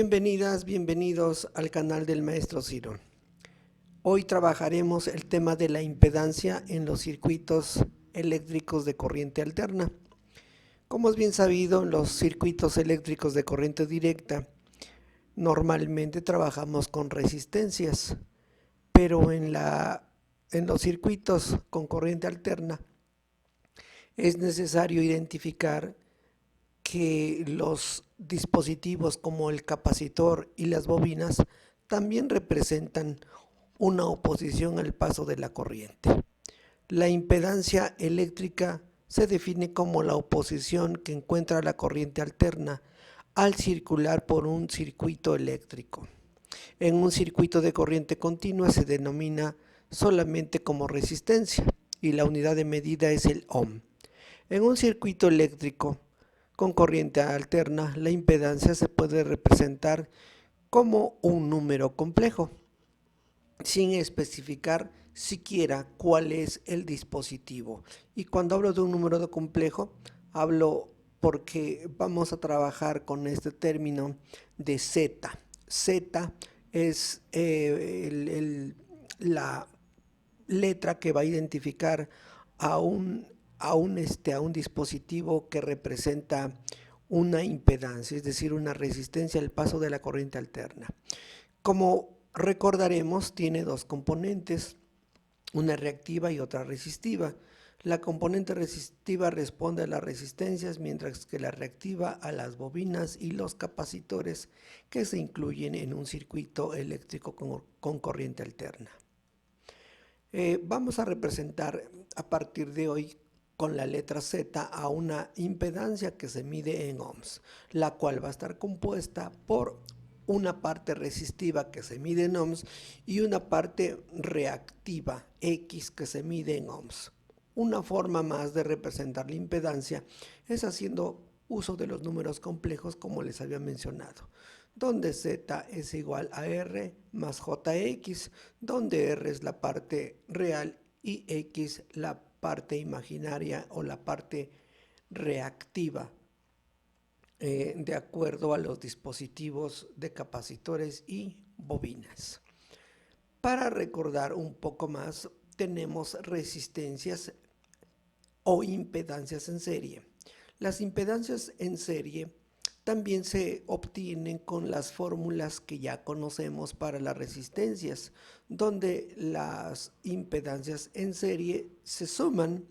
Bienvenidas, bienvenidos al canal del Maestro Ciro. Hoy trabajaremos el tema de la impedancia en los circuitos eléctricos de corriente alterna. Como es bien sabido, en los circuitos eléctricos de corriente directa normalmente trabajamos con resistencias, pero en los circuitos con corriente alterna es necesario identificar que los dispositivos como el capacitor y las bobinas también representan una oposición al paso de la corriente. La impedancia eléctrica se define como la oposición que encuentra la corriente alterna al circular por un circuito eléctrico. En un circuito de corriente continua se denomina solamente como resistencia y la unidad de medida es el ohm. En un circuito eléctrico con corriente alterna, la impedancia se puede representar como un número complejo, sin especificar siquiera cuál es el dispositivo. Y cuando hablo de un número complejo, hablo porque vamos a trabajar con este término de Z. Z es la letra que va a identificar a un dispositivo que representa una impedancia, es decir, una resistencia al paso de la corriente alterna. Como recordaremos, tiene dos componentes, una reactiva y otra resistiva. La componente resistiva responde a las resistencias, mientras que la reactiva a las bobinas y los capacitores que se incluyen en un circuito eléctrico con corriente alterna. Vamos a representar a partir de hoy con la letra Z a una impedancia que se mide en ohms, la cual va a estar compuesta por una parte resistiva que se mide en ohms y una parte reactiva X que se mide en ohms. Una forma más de representar la impedancia es haciendo uso de los números complejos como les había mencionado, donde Z es igual a R más JX, donde R es la parte real y X la parte imaginaria o la parte reactiva, de acuerdo a los dispositivos de capacitores y bobinas. Para recordar un poco más, tenemos resistencias o impedancias en serie. Las impedancias en serie también se obtienen con las fórmulas que ya conocemos para las resistencias, donde las impedancias en serie se suman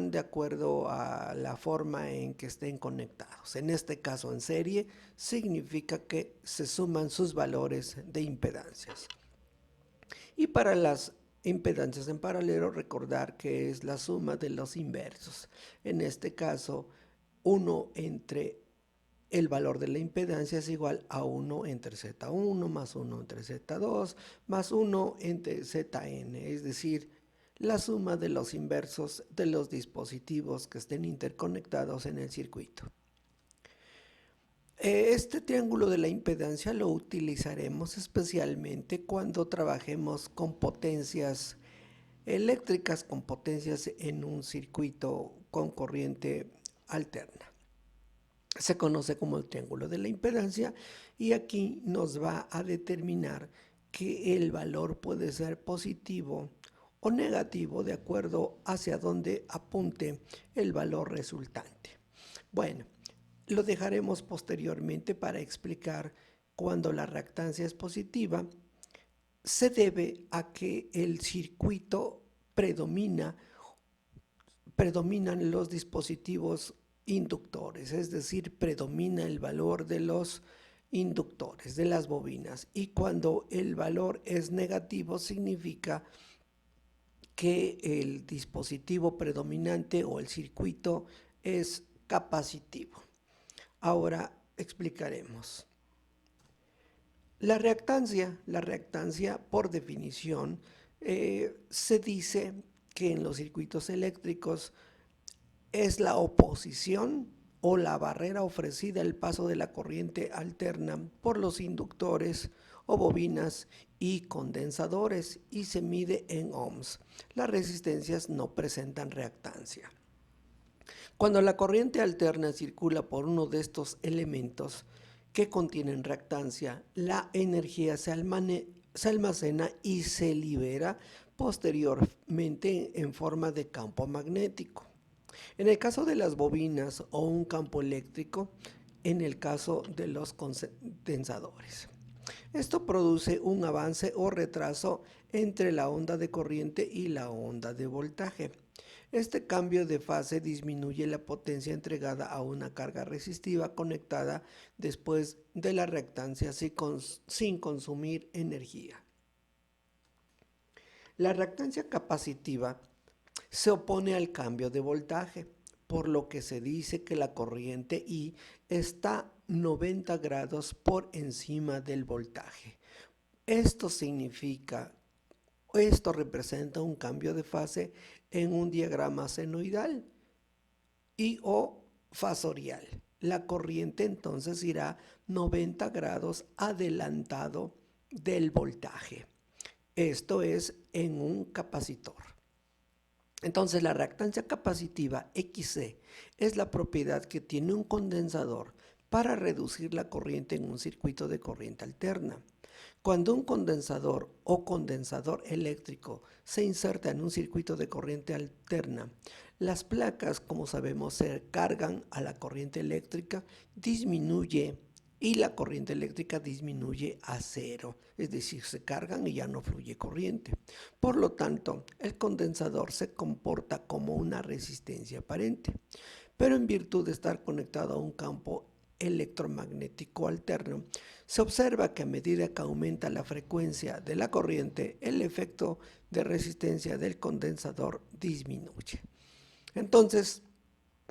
de acuerdo a la forma en que estén conectados. En este caso, en serie, significa que se suman sus valores de impedancias. Y para las impedancias en paralelo, recordar que es la suma de los inversos. En este caso, 1 entre el valor de la impedancia es igual a 1 entre Z1 más 1 entre Z2 más 1 entre Zn, es decir, la suma de los inversos de los dispositivos que estén interconectados en el circuito. Este triángulo de la impedancia lo utilizaremos especialmente cuando trabajemos con potencias eléctricas, con potencias en un circuito con corriente alterna. Se conoce como el triángulo de la impedancia y aquí nos va a determinar que el valor puede ser positivo o negativo de acuerdo hacia donde apunte el valor resultante. Bueno, lo dejaremos posteriormente para explicar cuando la reactancia es positiva. Se debe a que el circuito predominan los dispositivos inductores, es decir, predomina el valor de los inductores, de las bobinas, y cuando el valor es negativo significa que el dispositivo predominante o el circuito es capacitivo. Ahora explicaremos. La reactancia por definición se dice que en los circuitos eléctricos es la oposición o la barrera ofrecida al paso de la corriente alterna por los inductores o bobinas y condensadores y se mide en ohms. Las resistencias no presentan reactancia. Cuando la corriente alterna circula por uno de estos elementos, que contienen reactancia, la energía se almacena y se libera posteriormente en forma de campo magnético. En el caso de las bobinas o un campo eléctrico, en el caso de los condensadores. Esto produce un avance o retraso entre la onda de corriente y la onda de voltaje. Este cambio de fase disminuye la potencia entregada a una carga resistiva conectada después de la reactancia sin consumir energía. La reactancia capacitiva se opone al cambio de voltaje, por lo que se dice que la corriente I está 90 grados por encima del voltaje. Esto significa, esto representa un cambio de fase en un diagrama senoidal y o fasorial. La corriente entonces irá 90 grados adelantado del voltaje. Esto es en un capacitor. Entonces la reactancia capacitiva XC es la propiedad que tiene un condensador para reducir la corriente en un circuito de corriente alterna. Cuando un condensador o condensador eléctrico se inserta en un circuito de corriente alterna, las placas, como sabemos, se cargan a la corriente eléctrica, disminuye y la corriente eléctrica disminuye a cero, es decir, se cargan y ya no fluye corriente. Por lo tanto, el condensador se comporta como una resistencia aparente, pero en virtud de estar conectado a un campo electromagnético alterno, se observa que a medida que aumenta la frecuencia de la corriente, el efecto de resistencia del condensador disminuye. Entonces,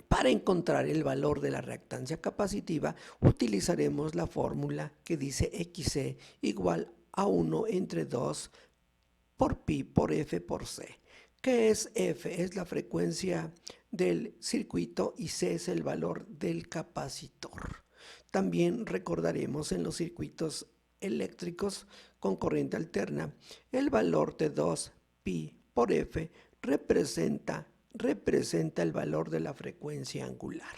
para encontrar el valor de la reactancia capacitiva, utilizaremos la fórmula que dice XC igual a 1 entre 2 por pi por F por C. ¿Qué es F? Es la frecuencia del circuito y C es el valor del capacitor. También recordaremos en los circuitos eléctricos con corriente alterna, el valor de 2 pi por F representa el valor de la frecuencia angular,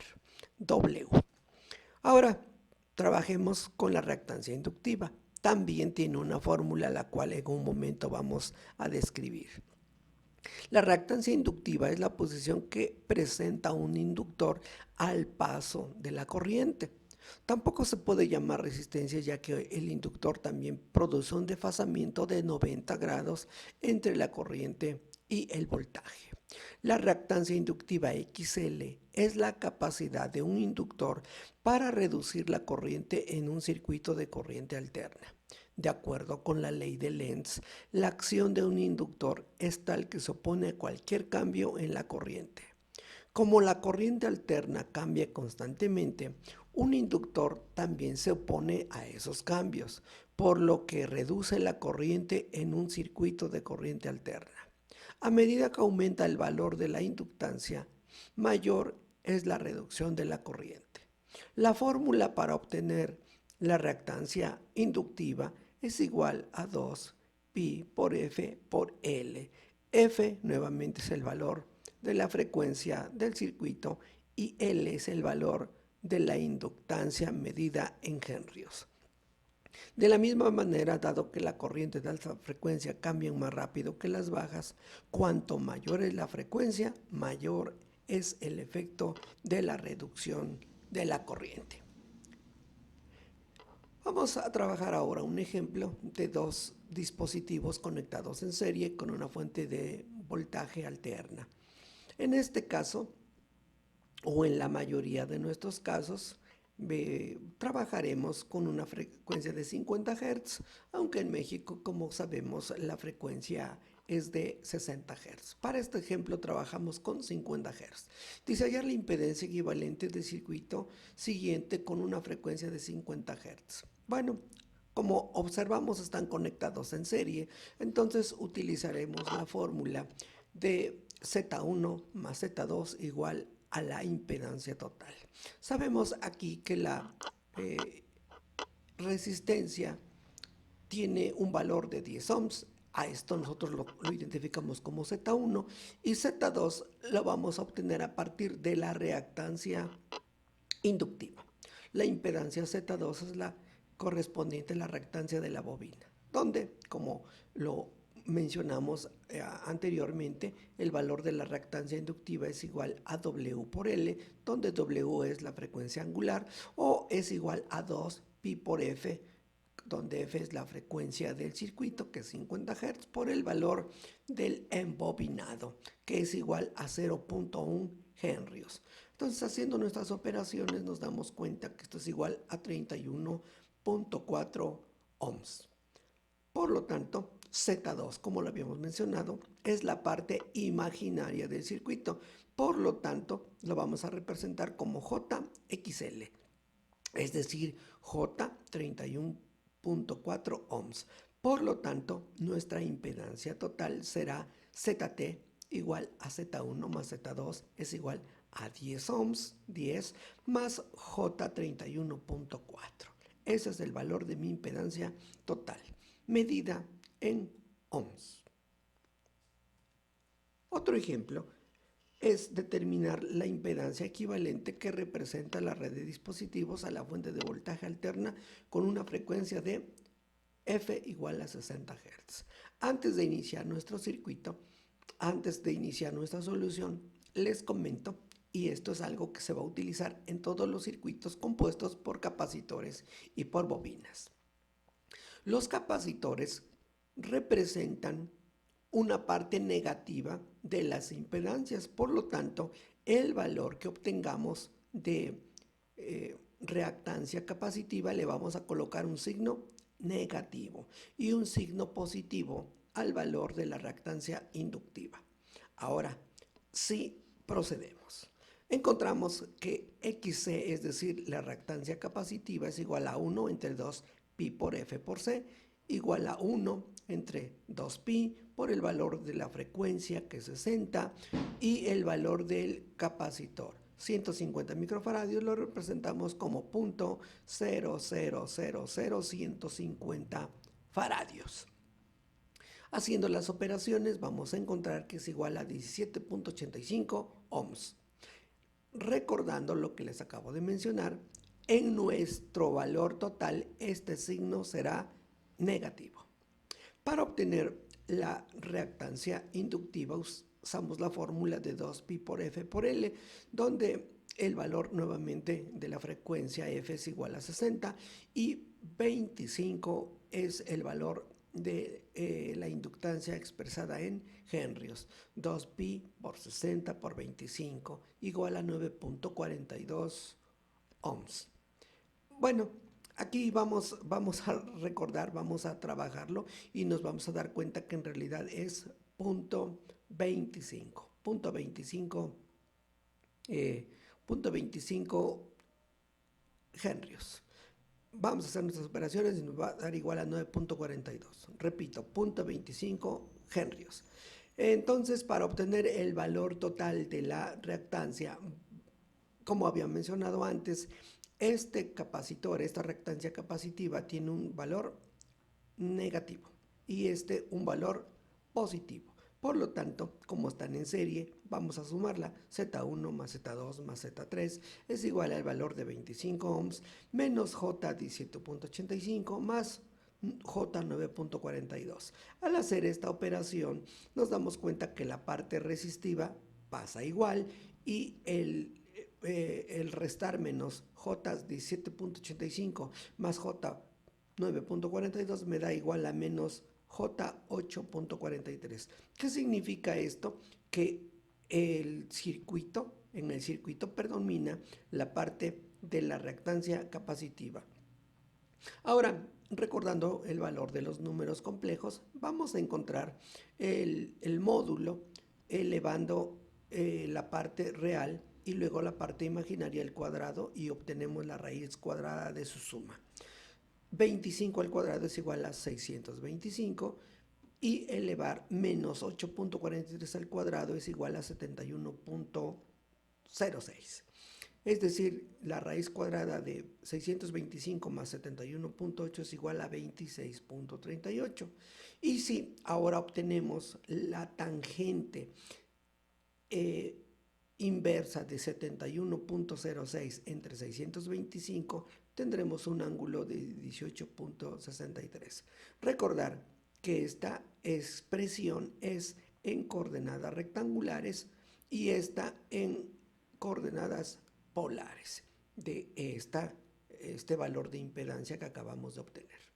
W. Ahora, trabajemos con la reactancia inductiva. También tiene una fórmula la cual en un momento vamos a describir. La reactancia inductiva es la posición que presenta un inductor al paso de la corriente. Tampoco se puede llamar resistencia, ya que el inductor también produce un desfasamiento de 90 grados entre la corriente y el voltaje. La reactancia inductiva XL es la capacidad de un inductor para reducir la corriente en un circuito de corriente alterna. De acuerdo con la ley de Lenz, la acción de un inductor es tal que se opone a cualquier cambio en la corriente. Como la corriente alterna cambia constantemente, un inductor también se opone a esos cambios, por lo que reduce la corriente en un circuito de corriente alterna. A medida que aumenta el valor de la inductancia, mayor es la reducción de la corriente. La fórmula para obtener la reactancia inductiva es igual a 2 pi por F por L. F nuevamente es el valor de la frecuencia del circuito y L es el valor de la inductancia medida en henrios. De la misma manera, dado que la corriente de alta frecuencia cambian más rápido que las bajas, cuanto mayor es la frecuencia, mayor es el efecto de la reducción de la corriente. Vamos a trabajar ahora un ejemplo de dos dispositivos conectados en serie con una fuente de voltaje alterna. En este caso, o en la mayoría de nuestros casos, trabajaremos con una frecuencia de 50 Hz, aunque en México, como sabemos, la frecuencia es de 60 Hz. Para este ejemplo trabajamos con 50 Hz. Dice hallar la impedancia equivalente del circuito siguiente con una frecuencia de 50 Hz. Bueno, como observamos están conectados en serie, entonces utilizaremos la fórmula de Z1 más Z2 igual a la impedancia total. Sabemos aquí que la resistencia tiene un valor de 10 ohms. A esto nosotros lo identificamos como Z1 y Z2 lo vamos a obtener a partir de la reactancia inductiva. La impedancia Z2 es la correspondiente a la reactancia de la bobina, donde, como lo mencionamos anteriormente, el valor de la reactancia inductiva es igual a W por L, donde W es la frecuencia angular, o es igual a 2 pi por F, donde F es la frecuencia del circuito, que es 50 Hz, por el valor del embobinado, que es igual a 0.1 henrios. Entonces, haciendo nuestras operaciones, nos damos cuenta que esto es igual a 31.4 ohms. Por lo tanto, Z2, como lo habíamos mencionado, es la parte imaginaria del circuito. Por lo tanto, lo vamos a representar como JXL, es decir, J 31.4 ohms. Por lo tanto, nuestra impedancia total será ZT igual a Z1 más Z2 es igual a 10 ohms, 10 más J 31.4. Ese es el valor de mi impedancia total, medida en ohms. Otro ejemplo es determinar la impedancia equivalente que representa la red de dispositivos a la fuente de voltaje alterna con una frecuencia de F igual a 60 Hz. Antes de iniciar nuestro circuito, antes de iniciar nuestra solución, les comento, y esto es algo que se va a utilizar en todos los circuitos compuestos por capacitores y por bobinas. Los capacitores representan una parte negativa de las impedancias, por lo tanto, el valor que obtengamos de reactancia capacitiva le vamos a colocar un signo negativo y un signo positivo al valor de la reactancia inductiva. Ahora, si procedemos, encontramos que XC, es decir, la reactancia capacitiva, es igual a 1 entre 2 pi por F por C, igual a 1 entre 2 pi por el valor de la frecuencia, que es 60, y el valor del capacitor. 150 microfaradios lo representamos como 0.0000150 faradios. Haciendo las operaciones vamos a encontrar que es igual a 17.85 ohms. Recordando lo que les acabo de mencionar, en nuestro valor total este signo será negativo. Para obtener la reactancia inductiva usamos la fórmula de 2 pi por F por L, donde el valor nuevamente de la frecuencia F es igual a 60 y 25 es el valor de la inductancia expresada en henrios. 2 pi por 60 por 25 igual a 9.42 ohms. Bueno, aquí vamos a recordar, vamos a trabajarlo y nos vamos a dar cuenta que en realidad es punto 25. Punto 25 henrios. Vamos a hacer nuestras operaciones y nos va a dar igual a 9.42. Repito, punto 25 henrios. Entonces, para obtener el valor total de la reactancia, como había mencionado antes, este capacitor, esta reactancia capacitiva, tiene un valor negativo y un valor positivo. Por lo tanto, como están en serie, vamos a sumarla. Z1 más Z2 más Z3 es igual al valor de 25 ohms menos J 17.85 más J 9.42. Al hacer esta operación, nos damos cuenta que la parte resistiva pasa igual y el restar menos J 17.85 más J 9.42 me da igual a menos J 8.43. ¿Qué significa esto? Que en el circuito predomina la parte de la reactancia capacitiva. Ahora, recordando el valor de los números complejos, vamos a encontrar el módulo elevando la parte real y luego la parte imaginaria al cuadrado y obtenemos la raíz cuadrada de su suma. 25 al cuadrado es igual a 625 y elevar menos 8.43 al cuadrado es igual a 71.06. Es decir, la raíz cuadrada de 625 más 71.8 es igual a 26.38. Y si ahora obtenemos la tangente inversa de 71.06 entre 625, tendremos un ángulo de 18.63. Recordar que esta expresión es en coordenadas rectangulares y esta en coordenadas polares de este valor de impedancia que acabamos de obtener.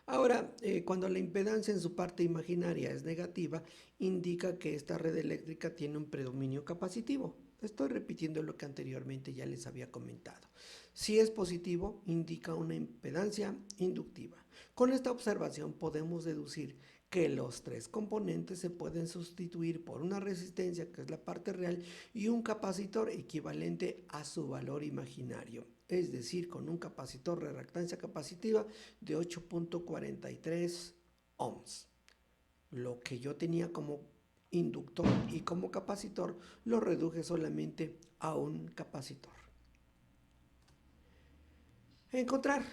Ahora, cuando la impedancia en su parte imaginaria es negativa, indica que esta red eléctrica tiene un predominio capacitivo. Estoy repitiendo lo que anteriormente ya les había comentado. Si es positivo, indica una impedancia inductiva. Con esta observación podemos deducir que los tres componentes se pueden sustituir por una resistencia, que es la parte real, y un capacitor equivalente a su valor imaginario, es decir, con un capacitor de reactancia capacitiva de 8.43 ohms. Lo que yo tenía como inductor y como capacitor lo reduje solamente a un capacitor. Encontrar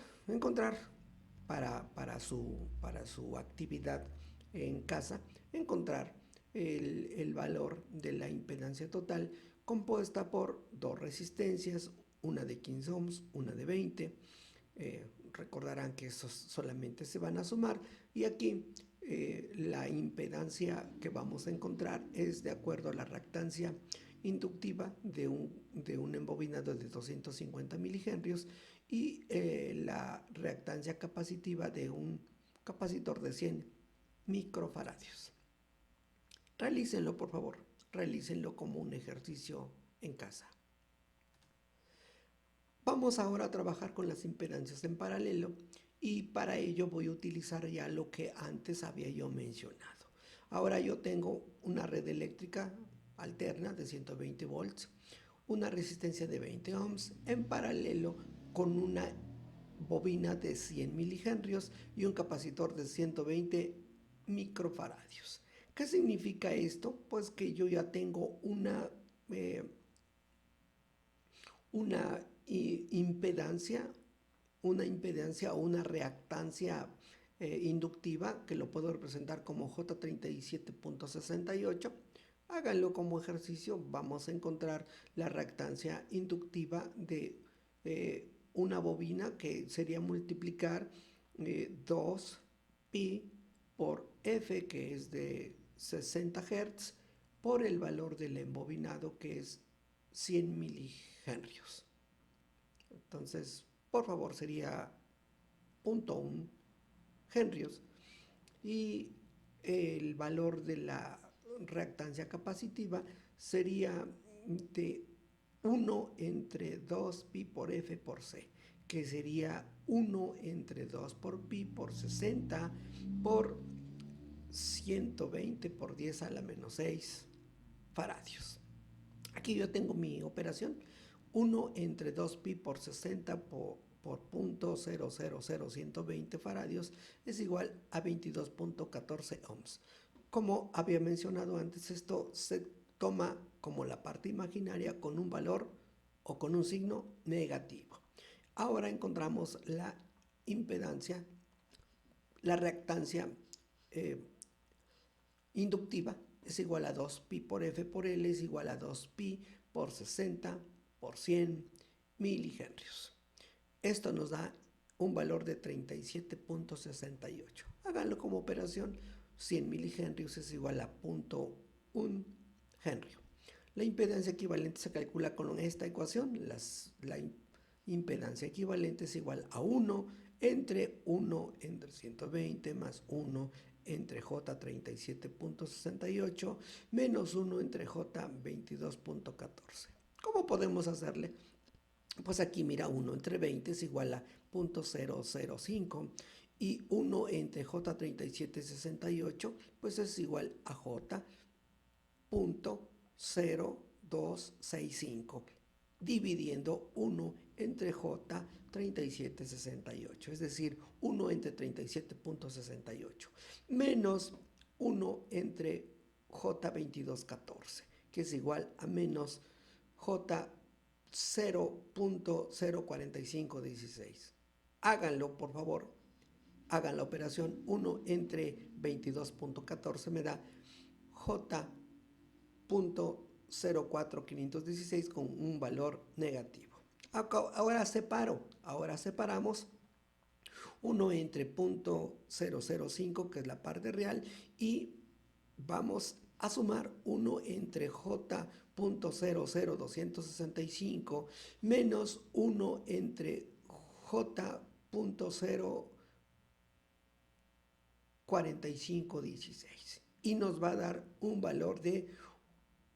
para su actividad en casa, encontrar el valor de la impedancia total compuesta por dos resistencias, una de 15 ohms, una de 20. Recordarán que esos solamente se van a sumar y aquí la impedancia que vamos a encontrar es de acuerdo a la reactancia inductiva de un embobinado de 250 milihenrios y la reactancia capacitiva de un capacitor de 100 microfaradios. Realícenlo, por favor, realícenlo como un ejercicio en casa. Vamos ahora a trabajar con las impedancias en paralelo y para ello voy a utilizar ya lo que antes había yo mencionado. Ahora yo tengo una red eléctrica alterna de 120 volts, una resistencia de 20 ohms en paralelo con una bobina de 100 milihenrios y un capacitor de 120 microfaradios. ¿Qué significa esto? Pues que yo ya tengo una impedancia o una reactancia inductiva que lo puedo representar como J37.68. Háganlo como ejercicio. Vamos a encontrar la reactancia inductiva de una bobina que sería multiplicar 2pi por F, que es de 60 Hz, por el valor del embobinado, que es 100 milihenrios. Entonces, por favor, sería 0.1 henrios y el valor de la reactancia capacitiva sería de 1 entre 2 pi por F por C, que sería 1 entre 2 por pi por 60 por 120 por 10 a la menos 6 faradios. Aquí yo tengo mi operación, 1 entre 2 pi por 60 por 0.000120 faradios es igual a 22.14 ohms. Como había mencionado antes, esto se toma como la parte imaginaria con un valor o con un signo negativo. Ahora encontramos la impedancia, la reactancia inductiva es igual a 2pi por F por L es igual a 2pi por 60 por 100 milihenrios. Esto nos da un valor de 37.68. Háganlo como operación. 100 milihenrios es igual a 0.1 henrio. La impedancia equivalente se calcula con esta ecuación. La impedancia equivalente es igual a 1 entre 1 entre 120 más 1 entre J37.68 menos 1 entre J22.14. ¿Cómo podemos hacerle? Pues aquí mira, 1 entre 20 es igual a 0.005 y 1 entre J37.68 pues es igual a J.0265 dividiendo 1 entre J37.68, es decir, 1 entre 37.68 menos 1 entre J2214, que es igual a menos J0.04516. Háganlo, por favor. Hagan la operación. 1 entre 22.14 me da J 0.04516 con un valor negativo. Ahora separamos 1 entre 0.005, que es la parte real, y vamos a sumar 1 entre J.00265 menos 1 entre J.4516 y nos va a dar un valor de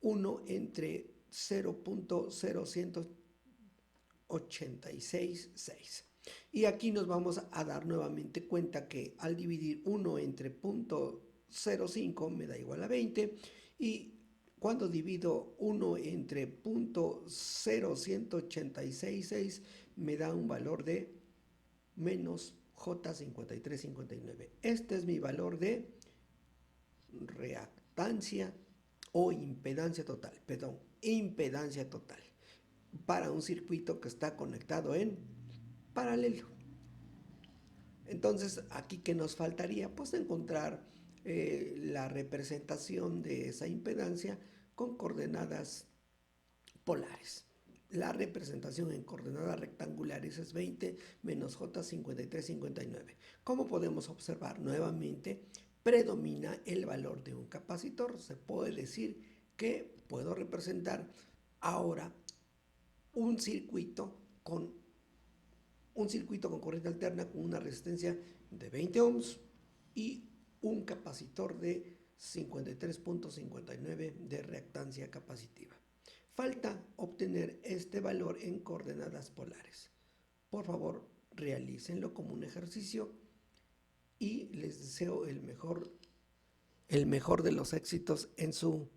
1 entre 0.0186.6. Y aquí nos vamos a dar nuevamente cuenta que al dividir 1 entre 0.05 me da igual a 20, y cuando divido 1 entre 0.0186.6 me da un valor de menos J5359. Este es mi valor de reactancia o impedancia total, para un circuito que está conectado en paralelo. Entonces, aquí, ¿qué nos faltaría? Pues encontrar la representación de esa impedancia con coordenadas polares. La representación en coordenadas rectangulares es 20 menos J5359. Como podemos observar nuevamente, predomina el valor de un capacitor. Se puede decir que puedo representar ahora un circuito con corriente alterna con una resistencia de 20 ohms y un capacitor de 53.59 de reactancia capacitiva. Falta obtener este valor en coordenadas polares. Por favor, realícenlo como un ejercicio y les deseo el mejor de los éxitos en su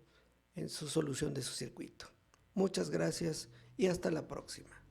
solución de su circuito. Muchas gracias y hasta la próxima.